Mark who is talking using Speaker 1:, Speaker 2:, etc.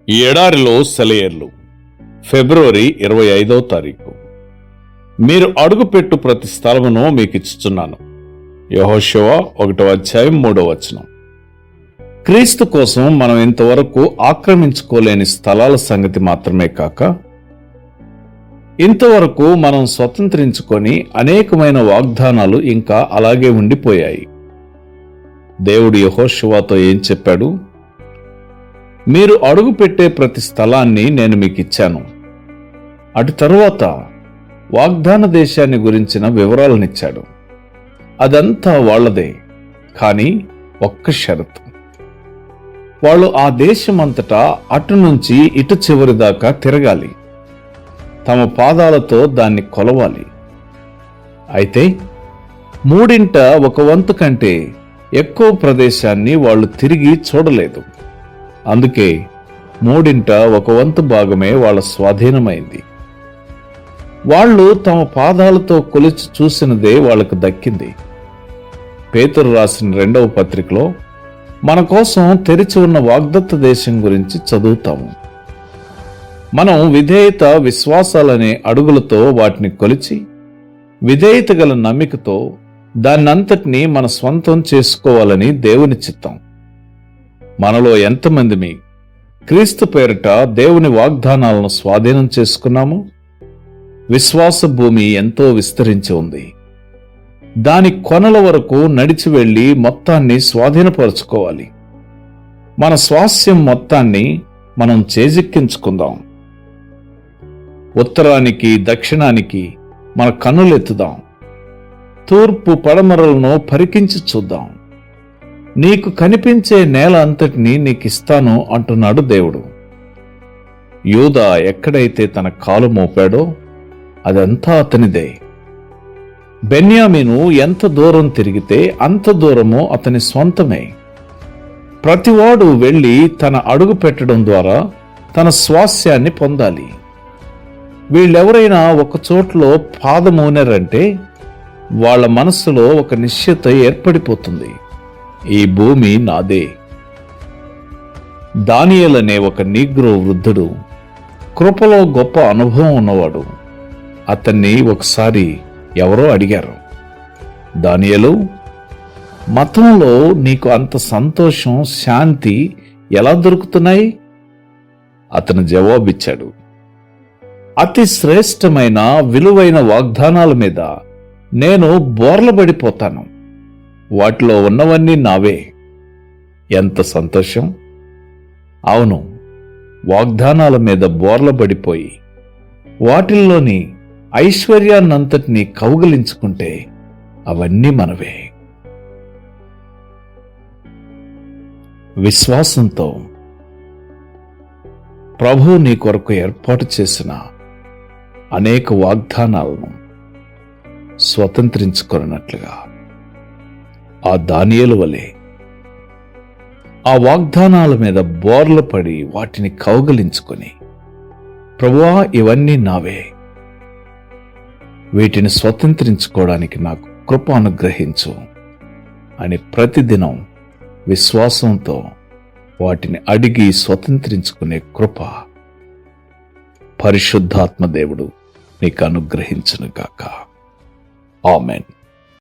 Speaker 1: ఈ ఎడారిలో సెలయేర్లు ఫిబ్రవరి 25వ తారీఖు. మీరు అడుగుపెట్టు ప్రతి స్థలమును మీకిచ్చుచున్నాను. యెహోషువ 1వ అధ్యాయం 3వ వచనం. క్రీస్తు కోసం మనం ఇంతవరకు ఆక్రమించుకోలేని స్థలాల సంగతి మాత్రమే కాక, ఇంతవరకు మనం స్వతంత్రించుకొని అనేకమైన వాగ్దానాలు ఇంకా అలాగే ఉండిపోయాయి. దేవుడు యెహోషువతో ఏం చెప్పాడు? మీరు అడుగుపెట్టే ప్రతి స్థలాన్ని నేను మీకిచ్చాను. అటు తరువాత వాగ్దాన దేశాన్ని గురించిన వివరాలనిచ్చాడు. అదంతా వాళ్లదే, కానీ ఒక్క షరతు. వాళ్ళు ఆ దేశమంతటా అటు నుంచి ఇటు చివరి దాకా తిరగాలి, తమ పాదాలతో దాన్ని కొలవాలి. అయితే 1/3 కంటే ఎక్కువ ప్రదేశాన్ని వాళ్ళు తిరిగి చూడలేదు. అందుకే 1/3 భాగమే వాళ్ళ స్వాధీనమైంది. వాళ్ళు తమ పాదాలతో కొలిచి చూసినదే వాళ్లకు దక్కింది. పేతురు రాసిన 2వ పత్రికలో మన కోసం తెరిచి ఉన్న వాగ్దత్త దేశం గురించి చదువుతాము. మనం విధేయత విశ్వాసాలనే అడుగులతో వాటిని కొలిచి, విధేయత గల నమ్మికతో దాన్నంతటినీ మన స్వంతం చేసుకోవాలని దేవుని చిత్తం. మనలో ఎంతమంది క్రీస్తు పేరిట దేవుని వాగ్దానాలను స్వాధీనం చేసుకున్నాము? విశ్వాస భూమి ఎంతో విస్తరించి ఉంది. దాని కొనల వరకు నడిచి వెళ్లి మొత్తాన్ని స్వాధీనపరుచుకోవాలి. మన స్వాస్యం మొత్తాన్ని మనం చేజిక్కించుకుందాం. ఉత్తరానికి దక్షిణానికి మన కన్నులెత్తుదాం. తూర్పు పడమరలను పరికించి చూద్దాం. నీకు కనిపించే నేల అంతటినీ నీకిస్తాను అంటున్నాడు దేవుడు. యూదా ఎక్కడైతే తన కాలు మోపాడో అదంతా అతనిదే. బెన్యామీను ఎంత దూరం తిరిగితే అంత దూరము అతని స్వంతమే. ప్రతివాడు వెళ్లి తన అడుగు పెట్టడం ద్వారా తన స్వాస్యాన్ని పొందాలి. వీళ్ళెవరైనా ఒక చోట్లో పాదమూనరంటే వాళ్ల మనస్సులో ఒక నిశ్చయత ఏర్పడిపోతుంది. ఈ భూమి నాదే. దానియేలు అనే ఒక నీగ్రో వృద్ధుడు, కృపలో గొప్ప అనుభవం ఉన్నవాడు. అతన్ని ఒకసారి ఎవరో అడిగారు, దానియేలు, మతంలో నీకు అంత సంతోషం, శాంతి ఎలా దొరుకుతున్నాయి? అతను జవాబిచ్చాడు, అతి శ్రేష్టమైన విలువైన వాగ్దానాల మీద నేను బోర్లబడిపోతాను. వాటిలో ఉన్నవన్నీ నావే. ఎంత సంతోషం! అవును, వాగ్దానాల మీద బోర్లబడిపోయి వాటిల్లోని ఐశ్వర్యాన్నంతటినీ కౌగిలించుకుంటే అవన్నీ మనవే. విశ్వాసంతో ప్రభువు నీ కొరకు ఏర్పాటు చేసిన అనేక వాగ్దానాలను స్వతంత్రించుకొన్నట్లుగా ఆ దానియేలు వలె ఆ వాగ్దానాల మీద బోర్లు పడి వాటిని కౌగలించుకొని, ప్రభువా, ఇవన్నీ నావే, వీటిని స్వతంత్రించుకోవడానికి నాకు కృప అనుగ్రహించు అని ప్రతిదినం విశ్వాసంతో వాటిని అడిగి స్వతంత్రించుకునే కృప పరిశుద్ధాత్మ దేవుడు నీకు అనుగ్రహించునుగాక. ఆమెన్.